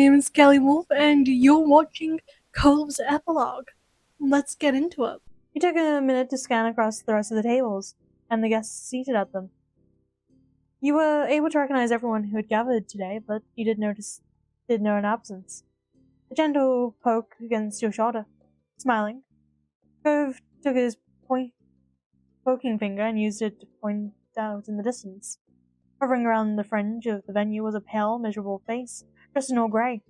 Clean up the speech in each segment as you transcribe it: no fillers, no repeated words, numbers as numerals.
name is Kelly Wolf, and you're watching Cove's Epilogue. Let's get into it. He took a minute to scan across the rest of the tables, and the guests seated at them. You were able to recognize everyone who had gathered today, but you did know an absence. A gentle poke against your shoulder. Smiling, Cove took his poking finger and used it to point out in the distance. Hovering around the fringe of the venue was a pale, miserable face, dressed in all grey.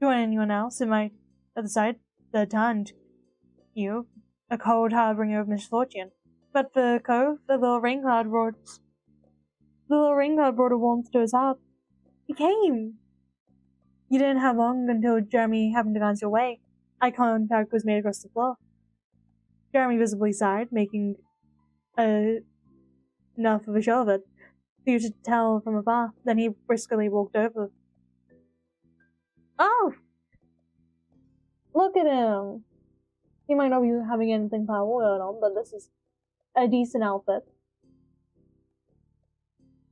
To anyone else, it might, at the sight, that turned you, a cold harbinger of misfortune. But for Cove, the little rain cloud brought a warmth to his heart. He came! You didn't have long until Jeremy happened to glance your way. Eye contact was made across the floor. Jeremy visibly sighed, making enough of a show of it for you to tell from afar. Then he briskly walked over. Oh! Look at him! He might not be having anything powerful going on, but this is a decent outfit.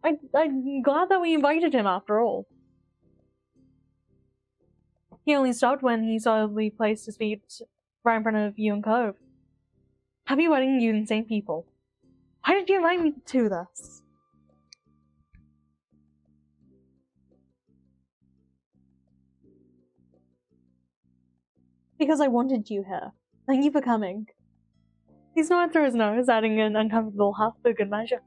I'm glad that we invited him after all. He only stopped when he solidly placed his feet right in front of you and Cove. Happy wedding, you insane people. Why did you invite me to this? Because I wanted you here. Thank you for coming. He snorted through his nose, adding an uncomfortable huff for good measure.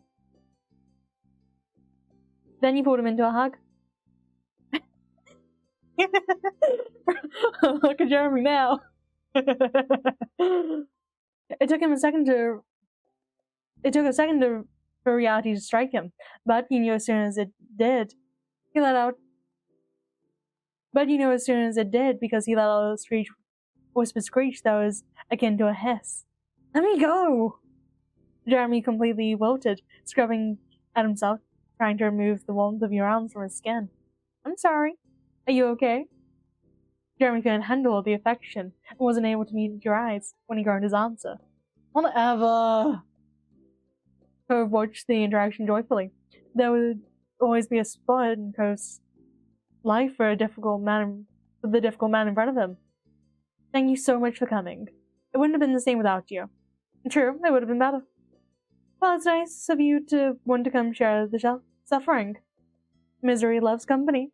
Then you pulled him into a hug. Look at Jeremy now. It took a second for reality to strike him, but you knew as soon as it did. Because he let out a whispered screech that was akin to a hiss. Let me go! Jeremy completely wilted, scrubbing at himself, trying to remove the warmth of your arms from his skin. I'm sorry. Are you okay? Jeremy couldn't handle the affection and wasn't able to meet your eyes when he groaned his answer. Whatever. Cove watched the interaction joyfully. There would always be a spot in Cove's life for the difficult man in front of him. Thank you so much for coming. It wouldn't have been the same without you. True, it would have been better. Well, it's nice of you to want to come share the suffering. Misery loves company.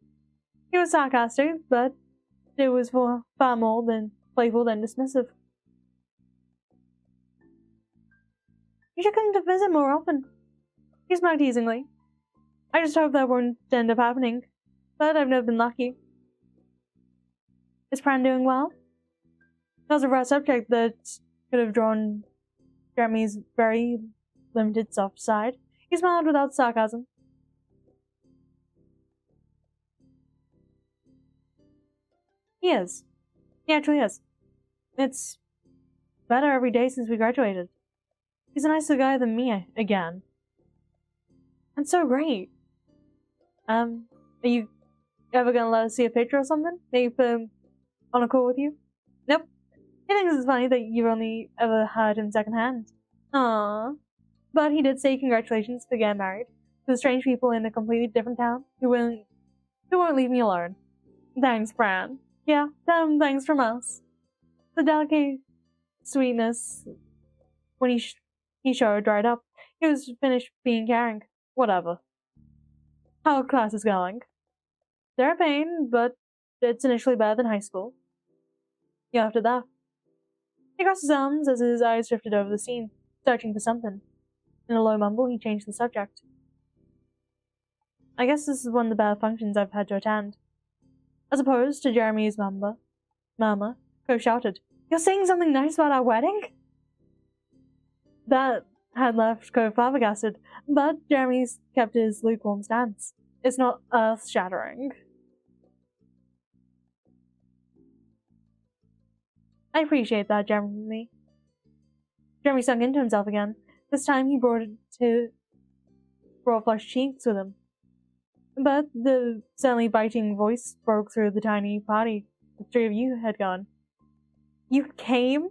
He was sarcastic, but it was far more than playful than dismissive. You should come to visit more often. He smiled teasingly. I just hope that won't end up happening, but I've never been lucky. Is Pran doing well? That was a rare subject that could have drawn Jeremy's very limited soft side. He smiled without sarcasm. He is. He actually is. It's better every day since we graduated. He's a nicer guy than me again. That's so great. Are you ever gonna let us see a picture or something? Maybe put him on a call with you? Nope. He thinks it's funny that you've only ever heard him secondhand. Aww. But he did say congratulations for getting married to strange people in a completely different town who won't leave me alone. Thanks, Pran. Yeah, thanks from us. The delicate sweetness when he showed dried up. He was finished being caring. Whatever. How class is going? They're a pain, but it's initially better than high school. Yeah, after that. He crossed his arms as his eyes drifted over the scene, searching for something. In a low mumble, he changed the subject. I guess this is one of the better functions I've had to attend. As opposed to Jeremy's murmur, Cove shouted, You're saying something nice about our wedding? That had left Cove flabbergasted, but Jeremy's kept his lukewarm stance. It's not earth-shattering. I appreciate that, Jeremy. Jeremy sunk into himself again. This time he brought flushed cheeks with him. But the suddenly biting voice broke through the tiny party the three of you had gone. You came?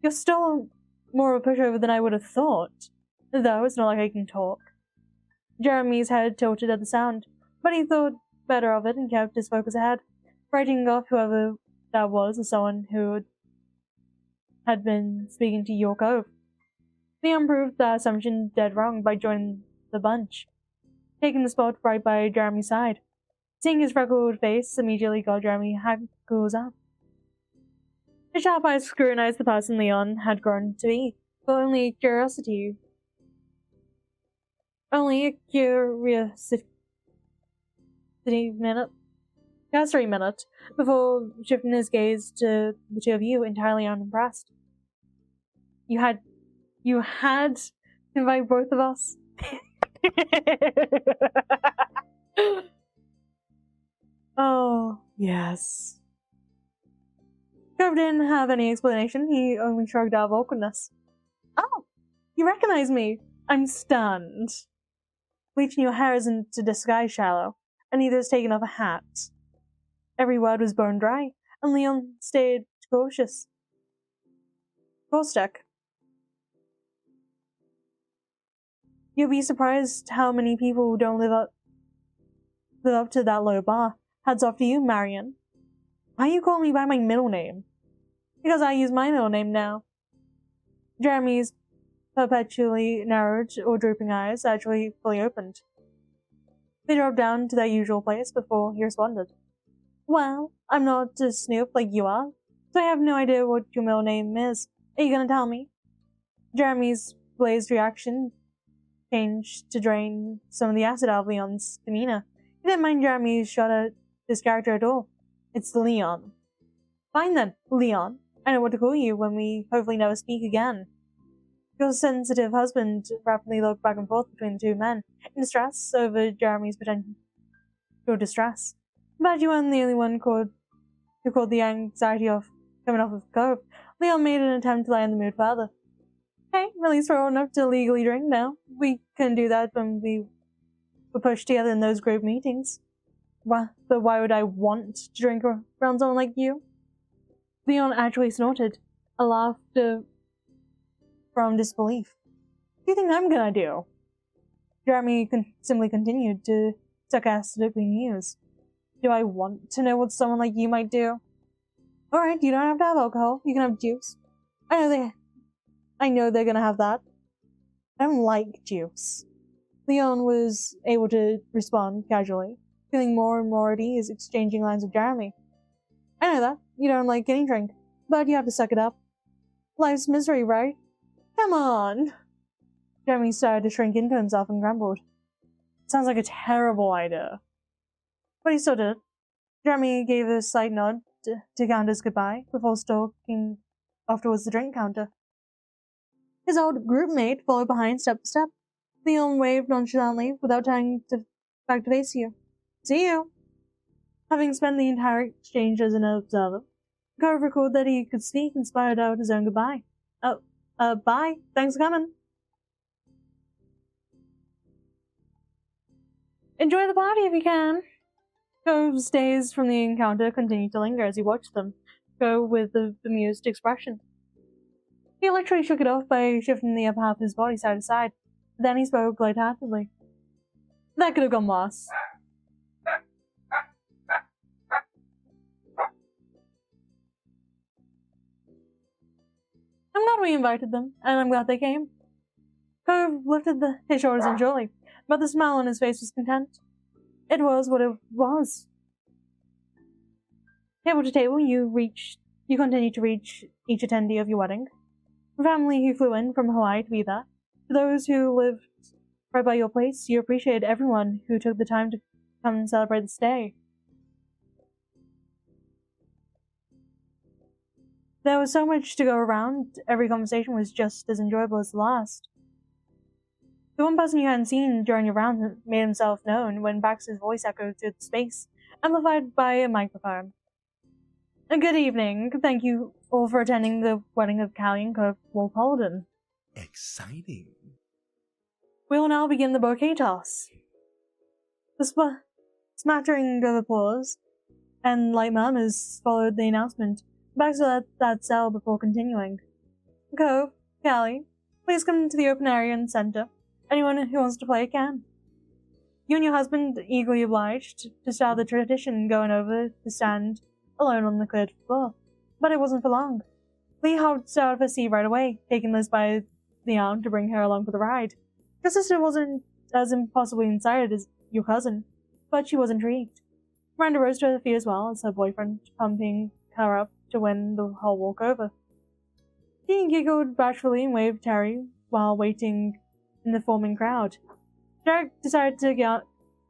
You're still more of a pushover than I would have thought. Though it's not like I can talk. Jeremy's head tilted at the sound, but he thought better of it and kept his focus ahead, writing off whoever that was as someone who had been speaking to York Cove. Leon proved that assumption dead wrong by joining the bunch, taking the spot right by Jeremy's side. Seeing his freckled face immediately got Jeremy hackles up. His sharp eyes scrutinized the person Leon had grown to be, but only curiosity minute before shifting his gaze to the two of you, entirely unimpressed. You had to invite both of us? Oh, yes. Cove didn't have any explanation, he only shrugged out of awkwardness. Oh, you recognize me? I'm stunned. Bleaching your hair isn't to disguise shallow, and neither is taking off a hat. Every word was bone dry, and Leon stayed cautious. Caustic. You'll be surprised how many people don't live up to that low bar. Hats off to you, Marion. Why you call me by my middle name? Because I use my middle name now. Jeremy's perpetually narrowed or drooping eyes actually fully opened. They dropped down to their usual place before he responded. Well, I'm not a snoop like you are, so I have no idea what your middle name is. Are you gonna tell me? Jeremy's blazed reaction changed to drain some of the acid out of Leon's demeanor. He didn't mind Jeremy's shot at his character at all. It's Leon. Fine then, Leon. I know what to call you when we hopefully never speak again. Your sensitive husband rapidly looked back and forth between the two men, in distress over Jeremy's potential distress. But you weren't the only one who called the anxiety of coming off of Cove. Leon made an attempt to lighten the mood further. Hey, at least we're old enough to legally drink now. We couldn't do that when we were pushed together in those group meetings. But why would I want to drink around someone like you? Leon actually snorted, a laughter from disbelief. What do you think I'm gonna do? Jeremy simply continued to sarcastically muse. Do I want to know what someone like you might do? Alright, you don't have to have alcohol. You can have juice. I know they're gonna have that. I don't like juice. Leon was able to respond casually, feeling more and more at ease exchanging lines with Jeremy. I know that. You don't like any drink, but you have to suck it up. Life's misery, right? Come on! Jeremy started to shrink into himself and grumbled. Sounds like a terrible idea. But he still did. Jeremy gave a slight nod to count his goodbye before stalking off towards the drink counter. His old group mate followed behind step by step. Leon waved nonchalantly without turning back to face you. See you! Having spent the entire exchange as an observer, Cove recalled that he could speak and sputtered out his own goodbye. Bye. Thanks for coming. Enjoy the party if you can. Cove's days from the encounter continued to linger as he watched them go with the bemused expression. He literally shook it off by shifting the upper half of his body side to side. Then he spoke lightheartedly. That could have gone worse. I'm glad we invited them, and I'm glad they came. Cove lifted his shoulders enjoyably, but the smile on his face was content. It was what it was. Table to table, you continued to reach each attendee of your wedding. From family who flew in from Hawaii to be there, to those who lived right by your place, you appreciated everyone who took the time to come and celebrate this day. There was so much to go around, every conversation was just as enjoyable as the last. The one person you hadn't seen during your round made himself known when Baxter's voice echoed through the space, amplified by a microphone. Good evening. Thank you all for attending the wedding of Callie and Cove Walpolden. Exciting. We will now begin the bouquet toss. The smattering of applause and light murmurs followed the announcement. Baxter let that settle before continuing. Cove, Callie, please come to the open area in the center. Anyone who wants to play can. You and your husband eagerly obliged to start the tradition going over to stand alone on the cleared floor. But it wasn't for long. Lee hopped out of her seat right away, taking Liz by the arm to bring her along for the ride. Your sister wasn't as impossibly excited as your cousin, but she was intrigued. Miranda rose to her feet as well as her boyfriend, pumping her up to win the whole walk over. She giggled bashfully and waved Terry while waiting in the forming crowd. Derek decided to get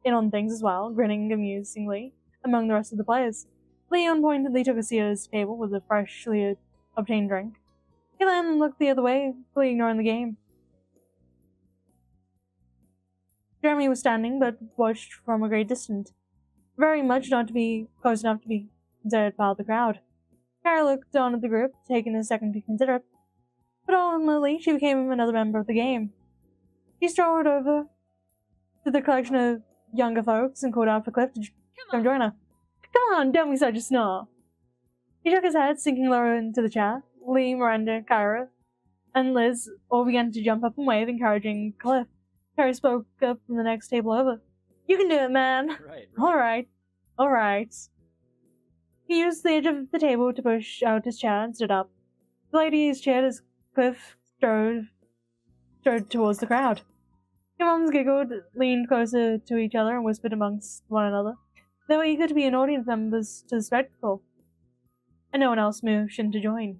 in on things as well, grinning amusingly among the rest of the players. Leon pointedly took a seat at his table with a freshly obtained drink. He then looked the other way, fully ignoring the game. Jeremy was standing, but watched from a great distance, very much not to be close enough to be considered part of the crowd. Kara looked on at the group, taking a second to consider it, but ultimately she became another member of the game. She strolled over to the collection of younger folks and called out for Cliff to come join her. Come on, don't be such a snore. He shook his head, sinking lower into the chair. Lee, Miranda, Kyra, and Liz all began to jump up and wave, encouraging Cliff. Harry spoke up from the next table over. You can do it, man. Right. All right. He used the edge of the table to push out his chair and stood up. The ladies cheered as Cliff strode towards the crowd. Your moms giggled, leaned closer to each other, and whispered amongst one another. They were eager to be an audience members to the spectacle, and no one else motioned to join.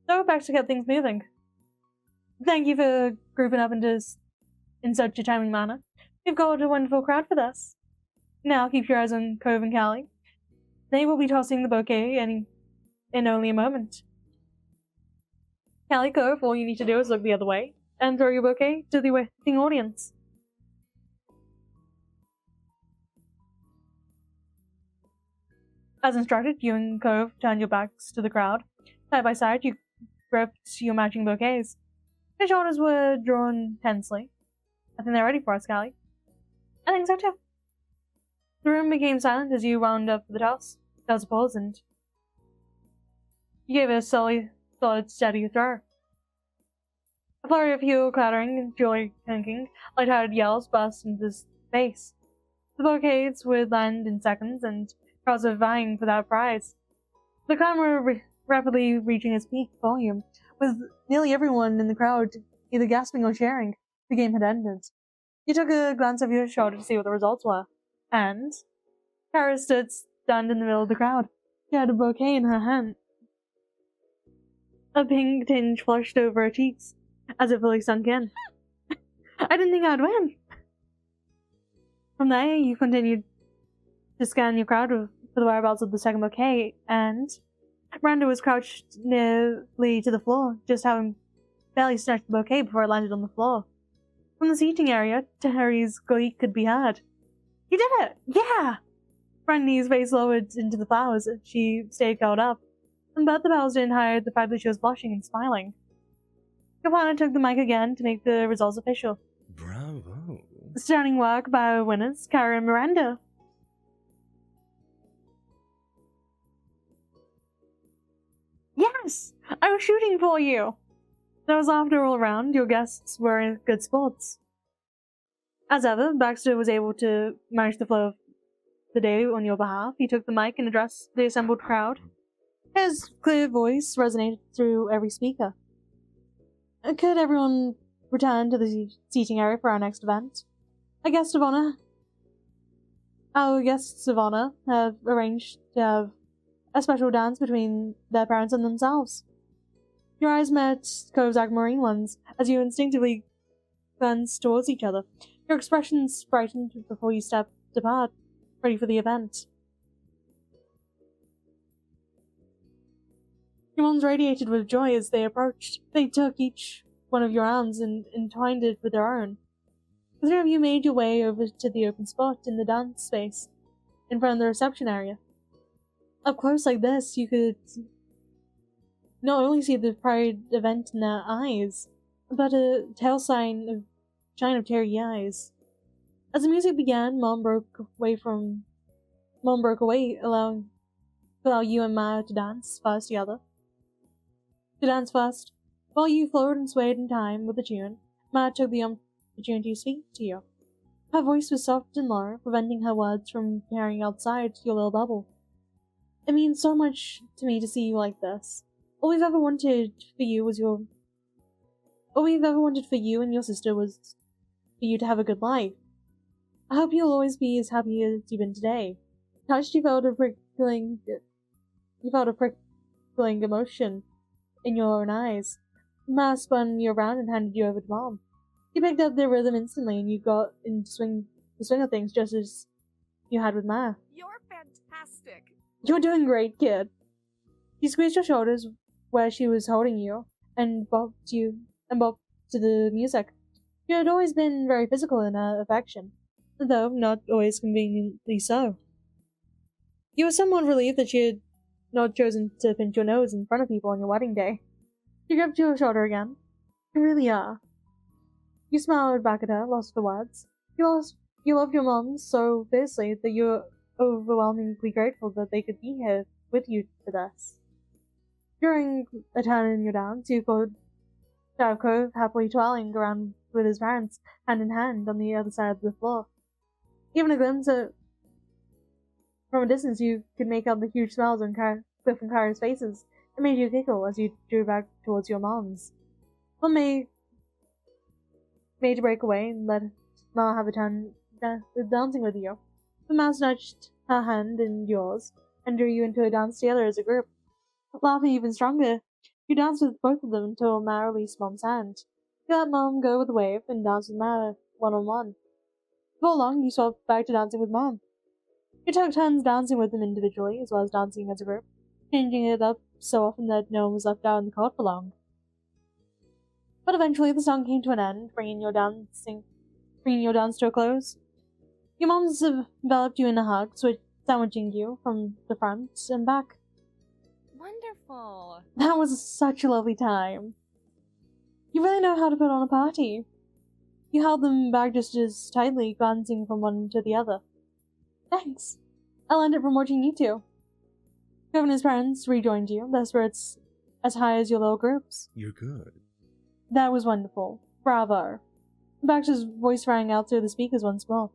So back to get things moving. Thank you for grouping up in such a timely manner. We've got a wonderful crowd for this. Now keep your eyes on Cove and Callie. They will be tossing the bouquet in only a moment. Callie, Cove, all you need to do is look the other way and throw your bouquet to the waiting audience. As instructed, you and Cove turned your backs to the crowd. Side by side, you gripped your matching bouquets. Your shoulders were drawn tensely. I think they're ready for us, Callie. I think so too. The room became silent as you wound up the toss. There was a pause, and you gave it a solid, steady throw. A flurry of heel clattering and jewelry clinking, light-hearted yells burst into space. The bouquets would land in seconds, and crowds were vying for that prize. The clamor rapidly reaching its peak volume, with nearly everyone in the crowd either gasping or cheering. The game had ended. You took a glance over your shoulder to see what the results were, and Kara stood stunned in the middle of the crowd. She had a bouquet in her hand. A pink tinge flushed over her cheeks, as it fully sunk in. I didn't think I'd win. From there, you continued to scan your crowd for the whereabouts of the second bouquet, and Miranda was crouched nearly to the floor, just having barely snatched the bouquet before it landed on the floor. From the seating area, Terry's glee could be heard. You did it! Yeah! Brandy's face lowered into the flowers. She stayed curled up, but the bells didn't hide the fact that she was blushing and smiling. Your partner took the mic again to make the results official. Bravo. Stunning work by our winners, Kara and Miranda. Yes! I was shooting for you! There was laughter all around. Your guests were good sports. As ever, Baxter was able to manage the flow of the day on your behalf. He took the mic and addressed the assembled crowd. His clear voice resonated through every speaker. Could everyone return to the seating area for our next event? Our guests of honor have arranged to have a special dance between their parents and themselves. Your eyes met Cove's aquamarine ones as you instinctively glanced towards each other. Your expressions brightened before you stepped apart, ready for the event. Your moms radiated with joy as they approached. They took each one of your arms and entwined it with their own. The three of you made your way over to the open spot in the dance space, in front of the reception area. Up close like this, you could not only see the pride event in their eyes, but a tail shine of teary eyes. As the music began, Mom broke away, allowing you and Maya to dance first together. While you flowed and swayed in time with the tune, Maya took the opportunity to speak to you. Her voice was soft and low, preventing her words from carrying outside your little bubble. It means so much to me to see you like this. All we've ever wanted for you and your sister was for you to have a good life. I hope you'll always be as happy as you've been today. Touched, you felt a prickling emotion in your own eyes. Ma spun you around and handed you over to Mom. You picked up the rhythm instantly and you got into the swing of things just as you had with Ma. You're fantastic. You're doing great, kid. She squeezed your shoulders where she was holding you and bopped to the music. You had always been very physical in her affection, though not always conveniently so. You were somewhat relieved that she had not chosen to pinch your nose in front of people on your wedding day. She gripped your shoulder again. You really are. You smiled back at her, lost for words. You loved your mom so fiercely that you were overwhelmingly grateful that they could be here with you for this. During a turn in your dance, you caught Cove happily twirling around with his parents, hand in hand, on the other side of the floor. Even a glimpse from a distance, you could make out the huge smiles on Cliff and Kara's faces. It made you giggle as you drew back towards your mom's. Mom made to break away and let Ma have a turn dancing with you. The Ma snatched her hand in yours and drew you into a dance together as a group. Laughing even stronger, you danced with both of them until Ma released Mom's hand. You let Mom go with the wave and danced with Ma one-on-one. Before long, you swapped back to dancing with Mom. You took turns dancing with them individually as well as dancing as a group, changing it up so often that no one was left out in the cold for long. But eventually the song came to an end, bringing your dance to a close. Your moms enveloped you in a hug, sandwiching you from the front and back. Wonderful. That was such a lovely time. You really know how to put on a party. You held them back just as tightly, glancing from one to the other. Thanks. I learned it from watching you two. Kevin and his parents rejoined you, their spirits as high as your little groups. You're good. That was wonderful. Bravo. Baxter's voice rang out through the speakers once more.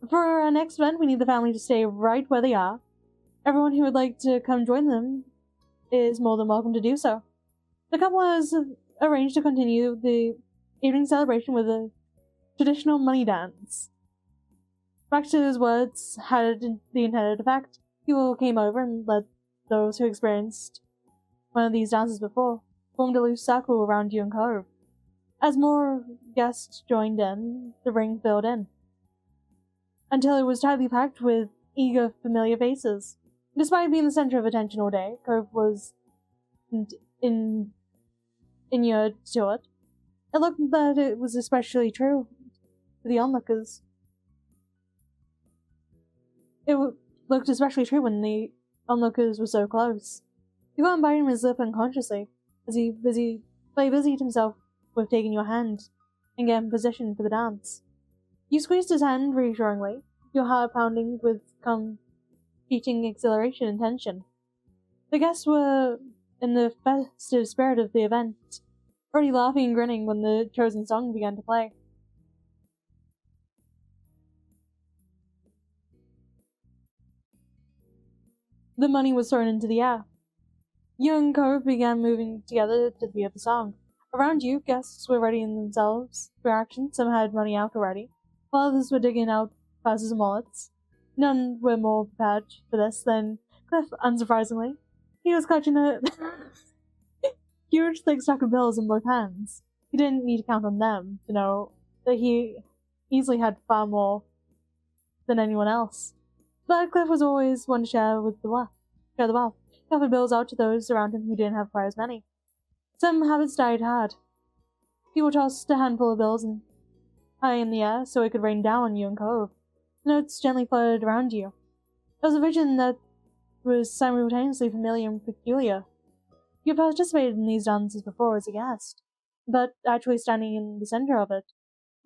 For our next event, we need the family to stay right where they are. Everyone who would like to come join them is more than welcome to do so. The couple has arranged to continue the evening celebration with a traditional money dance. Baxter's words had the intended effect. People came over and led those who experienced one of these dances before, formed a loose circle around you and Cove. As more guests joined in, the ring filled in, until it was tightly packed with eager, familiar faces. Despite being the center of attention all day, Cove was inured to it. It looked that it was especially true to the onlookers. It looked especially true when the onlookers were so close. He went biting his lip unconsciously, as he busied himself with taking your hand and getting positioned for the dance. You squeezed his hand reassuringly, your heart pounding with competing exhilaration and tension. The guests were in the festive spirit of the event, already laughing and grinning when the chosen song began to play. The money was thrown into the air. You and Cove began moving together to the beat of the song. Around you, guests were readying themselves for action. Some had money out already, while others were digging out purses and wallets. None were more prepared for this than Cliff, unsurprisingly. He was clutching a huge thick stack of bills in both hands. He didn't need to count on them to know that he easily had far more than anyone else. But Cliff was always one to share the wealth. He offered bills out to those around him who didn't have quite as many. Some habits died hard. People tossed a handful of bills high in the air so it could rain down on you and Cove. Notes gently floated around you. It was a vision that was simultaneously familiar and peculiar. You participated in these dances before as a guest, but actually standing in the center of it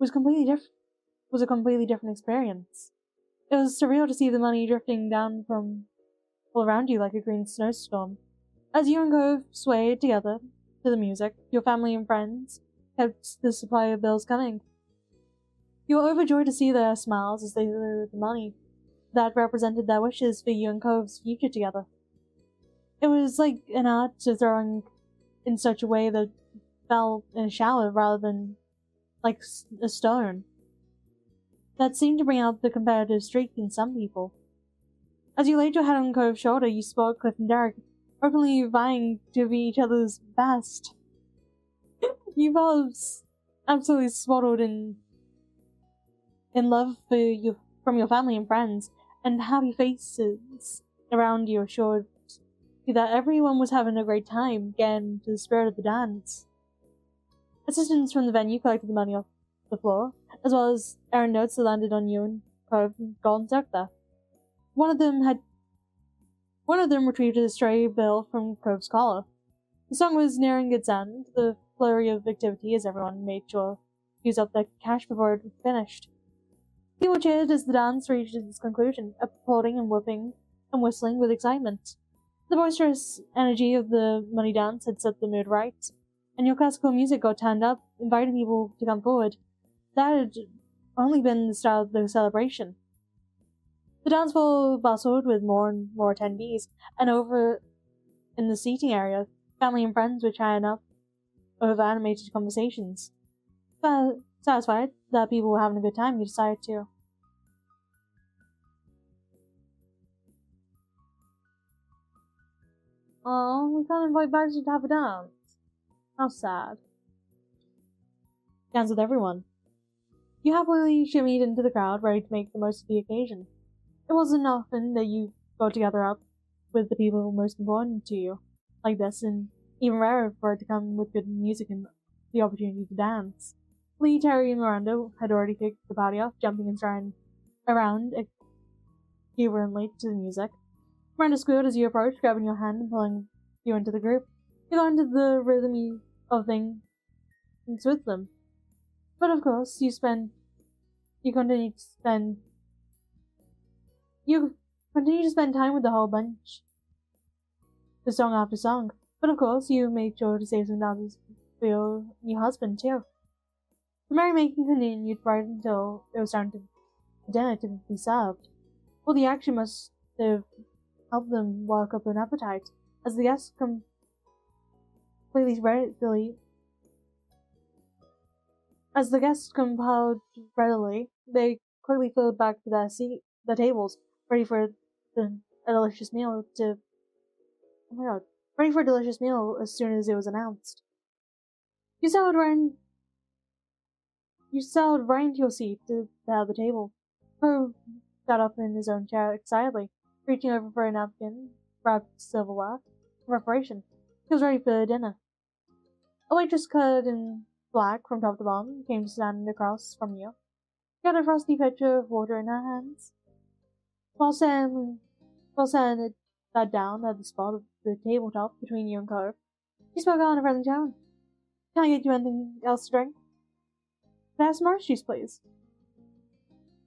was a completely different experience. It was surreal to see the money drifting down from all around you like a green snowstorm. As you and Cove swayed together to the music, your family and friends kept the supply of bills coming. You were overjoyed to see their smiles as they threw the money that represented their wishes for you and Cove's future together. It was like an art to throwing in such a way that fell in a shower rather than like a stone. That seemed to bring out the competitive streak in some people. As you laid your head on Cove's shoulder, you spot Cliff and Derek, openly vying to be each other's best. You felt absolutely swaddled in love from your family and friends, and happy faces around you assured you that everyone was having a great time getting to the spirit of the dance. Assistants from the venue collected the money off the floor, as well as errand notes that landed on you and Cove and Golden Sector. One of them retrieved a stray bill from Cove's collar. The song was nearing its end, the flurry of activity as everyone made sure to use up their cash before it finished. People cheered as the dance reached its conclusion, applauding and whooping and whistling with excitement. The boisterous energy of the money dance had set the mood right, and your classical music got turned up, inviting people to come forward. That had only been the start of the celebration. The dance floor bustled with more and more attendees, and over in the seating area, family and friends were chatting up over animated conversations. But satisfied that people were having a good time, you decided to. Oh, we can't invite Badger to have a dance. How sad. Dance with everyone. You happily shimmied into the crowd, ready to make the most of the occasion. It wasn't often that you got together up with the people most important to you like this, and even rarer for it to come with good music and the opportunity to dance. Lee, Terry, and Miranda had already kicked the party off, jumping and trying around exuberantly to the music. Miranda squealed as you approached, grabbing your hand and pulling you into the group. You got into the rhythm of things with them. But of course, you continue to spend time with the whole bunch, the song after song. But of course, you made sure to save some dances for your new husband, too. The merrymaking continued right until it was time for dinner to be served. Well, the action must have helped them work up an appetite, as the guests compiled readily, they quickly filled back to their tables, ready for a delicious meal as soon as it was announced. You sailed right into your seat to the head of the table. Poe got up in his own chair excitedly, reaching over for a napkin, wrapped silverware, in preparation. He was ready for dinner. A waitress covered in black from top to bottom came to stand across from you. She had a frosty pitcher of water in her hands. While setting that down at the spot of the tabletop between you and Cove, she spoke out in a friendly tone. Can I get you anything else to drink? Can I have some orange juice, please?